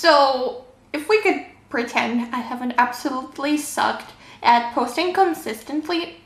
So if we could pretend I haven't absolutely sucked at posting consistently,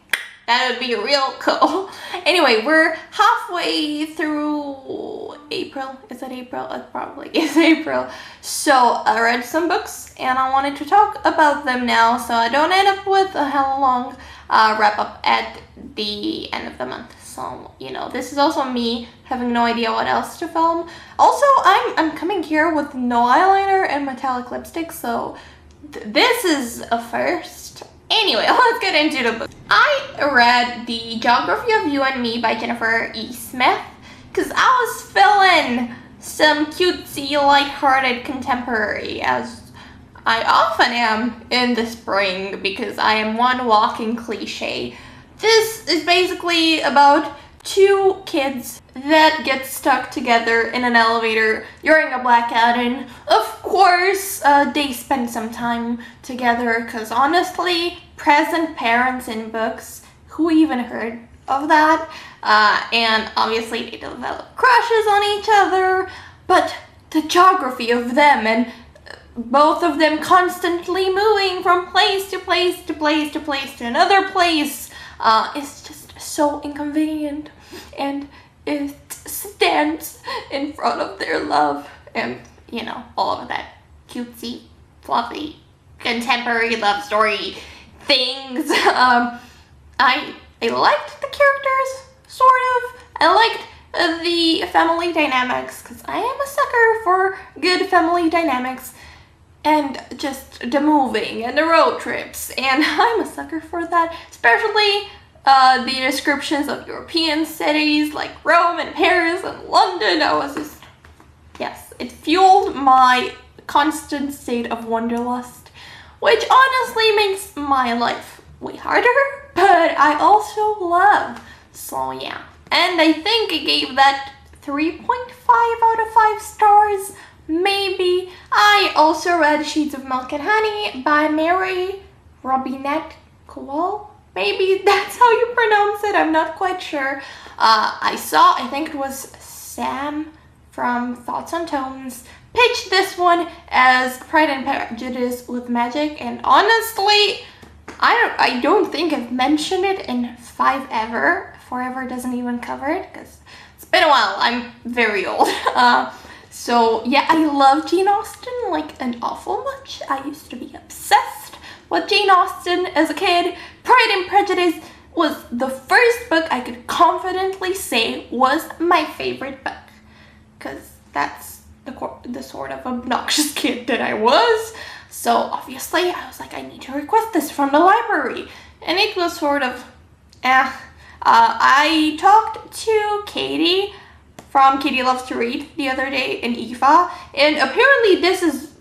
that would be real cool. Anyway, we're halfway through April. Is it April? It probably is April. So I read some books and I wanted to talk about them now so I don't end up with a hell long wrap up at the end of the month. So, you know, this is also me having no idea what else to film. Also, I'm coming here with no eyeliner and metallic lipstick, so this is a first. Anyway, let's get into the book. I read The Geography of You and Me by Jennifer E. Smith because I was feeling some cutesy, lighthearted contemporary, as I often am in the spring because I am one walking cliche. This is basically about two kids that get stuck together in an elevator during a blackout, and of course they spend some time together because honestly, present parents in books, who even heard of that? And obviously they develop crushes on each other, but the geography of them and both of them constantly moving from place to place to place to place to another place is just so inconvenient, and it stands in front of their love and, you know, all of that cutesy, fluffy, contemporary love story things. I liked the characters, sort of. I liked the family dynamics because I am a sucker for good family dynamics and just the moving and the road trips, and I'm a sucker for that, especially the descriptions of European cities like Rome and Paris and London. I was just, yes, it fueled my constant state of wanderlust, which honestly makes my life way harder, but I also love. So yeah, and I think I gave that 3.5 out of 5 stars, maybe. I also read Sheets of Milk and Honey by Mary Robinette. Maybe that's how you pronounce it, I'm not quite sure. I think it was Sam from Thoughts on Tones pitched this one as Pride and Prejudice with magic, and honestly, I don't think I've mentioned it in 5 ever. Forever doesn't even cover it because it's been a while. I'm very old. So yeah, I love Jane Austen like an awful much. I used to be obsessed with Jane Austen as a kid. Pride and Prejudice was the first book I could confidently say was my favorite book, because that's the sort of obnoxious kid that I was. So obviously I was like, I need to request this from the library, and it was sort of I talked to Katie from Katie Loves to Read the other day in IFA, and apparently this is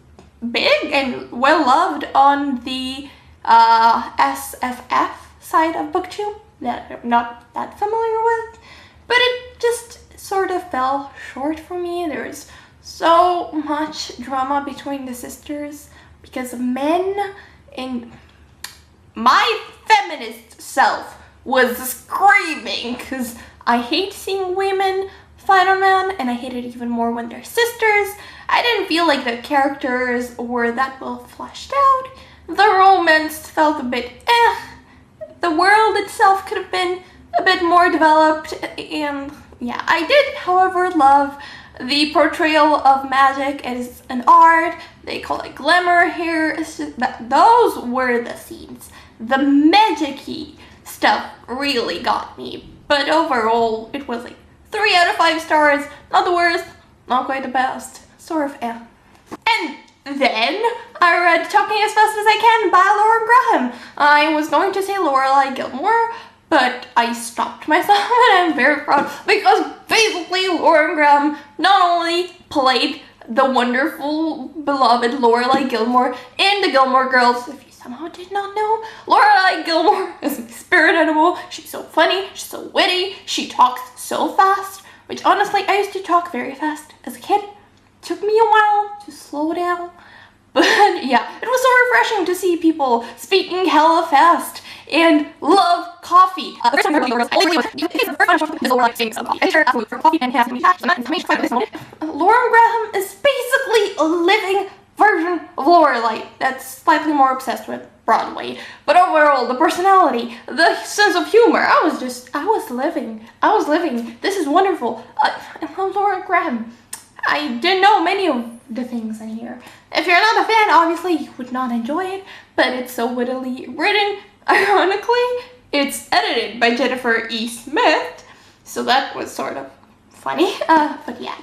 big and well loved on the SFF side of BookTube that I'm not that familiar with, but it just sort of fell short for me. There's so much drama between the sisters because of men, and my feminist self was screaming because I hate seeing women fight on men, and I hate it even more when they're sisters. I didn't feel like the characters were that well fleshed out. The romance felt a bit The world itself could have been a bit more developed, and yeah, I did, however, love the portrayal of magic as an art. They call it glamour here. It's just that those were the scenes. The magic-y stuff really got me, but overall, it was like 3 out of 5 stars. Not the worst, not quite the best. Sort of And then I read Talking as Fast as I Can by Laura Graham. I was going to say Lorelai Gilmore, but I stopped myself, and I'm very proud because basically Laura Graham not only played the wonderful, beloved Lorelai Gilmore in The Gilmore Girls. If you somehow did not know, Lorelai Gilmore is my spirit animal. She's so funny, she's so witty, she talks so fast, which honestly I used to talk very fast as a kid. Took me a while to slow down, but yeah, it was so refreshing to see people speaking hella fast and love coffee. The first time I heard Lauren Graham is basically a living Starlight that's slightly more obsessed with Broadway. But overall, the personality, the sense of humor, I was living. This is wonderful. I'm Laura Graham. I didn't know many of the things in here. If you're not a fan, obviously you would not enjoy it, but it's so wittily written. Ironically, it's edited by Jennifer E. Smith, so that was sort of funny. But yeah,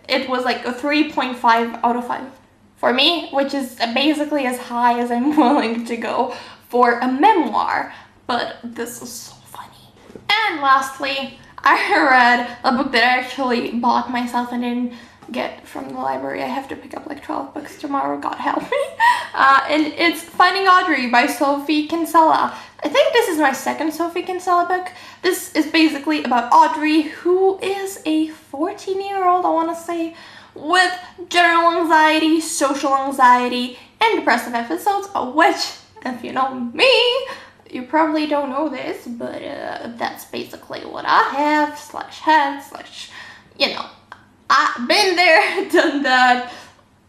it was like a 3.5 out of 5 for me, which is basically as high as I'm willing to go for a memoir, but this is so funny. And lastly, I read a book that I actually bought myself and didn't get from the library. I have to pick up like 12 books tomorrow, God help me. And it's Finding Audrey by Sophie Kinsella. I think this is my second Sophie Kinsella book. This is basically about Audrey, who is a 14-year-old, I want to say, with general anxiety, social anxiety, and depressive episodes, which, if you know me, you probably don't know this, but that's basically what I have, /had, you know, I've been there, done that.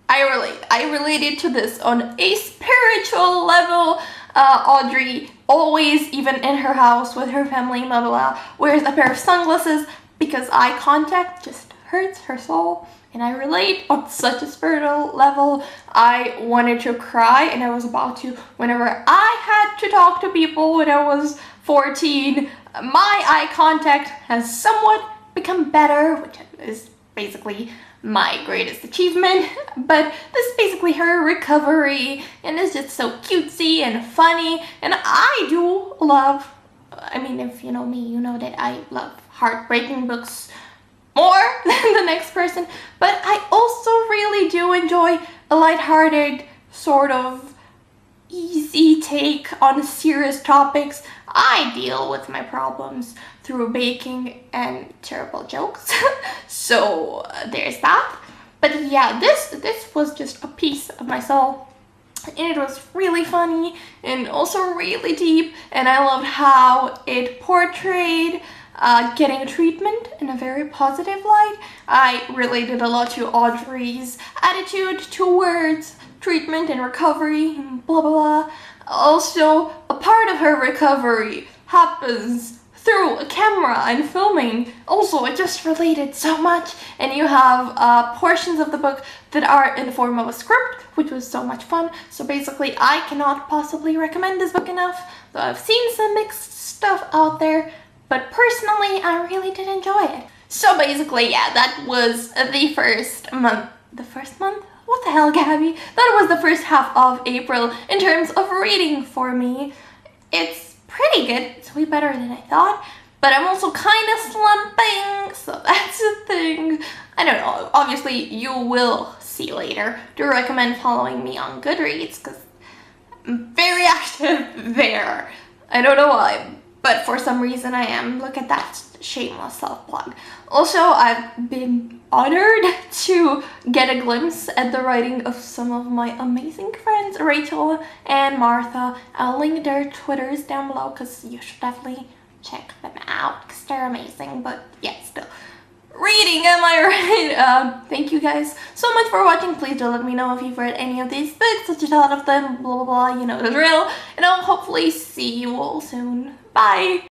I related to this on a spiritual level. Audrey always, even in her house with her family, blah blah blah, wears a pair of sunglasses because eye contact just hurts her soul. And I relate on such a spiritual level. I wanted to cry, and I was about to whenever I had to talk to people when I was 14. My eye contact has somewhat become better, which is basically my greatest achievement, but this is basically her recovery, and it's just so cutesy and funny, and I do love, I mean, if you know me, you know that I love heartbreaking books more than the next person, but I also really do enjoy a lighthearted, sort of easy take on serious topics. I deal with my problems through baking and terrible jokes, so there's that. But yeah, this was just a piece of my soul, and it was really funny and also really deep, and I loved how it portrayed getting treatment in a very positive light. I related a lot to Audrey's attitude towards treatment and recovery and blah blah blah. Also, a part of her recovery happens through a camera and filming. Also, it just related so much, and you have portions of the book that are in the form of a script, which was so much fun. So basically, I cannot possibly recommend this book enough. So I've seen some mixed stuff out there, but personally, I really did enjoy it. So basically, yeah, that was the first month. The first month? What the hell, Gabby? That was the first half of April in terms of reading for me. It's pretty good. It's way better than I thought. But I'm also kind of slumping, so that's the thing. I don't know. Obviously, you will see later. Do recommend following me on Goodreads, because I'm very active there. I don't know why, but for some reason I am. Look at that shameless self-plug. Also, I've been honored to get a glimpse at the writing of some of my amazing friends, Rachel and Martha. I'll link their Twitters down below because you should definitely check them out because they're amazing. But yeah, still. Reading, am I right? Thank you guys so much for watching. Please do let me know if you've read any of these books, what you thought of them, blah blah blah, you know the drill. And I'll hopefully see you all soon. Bye!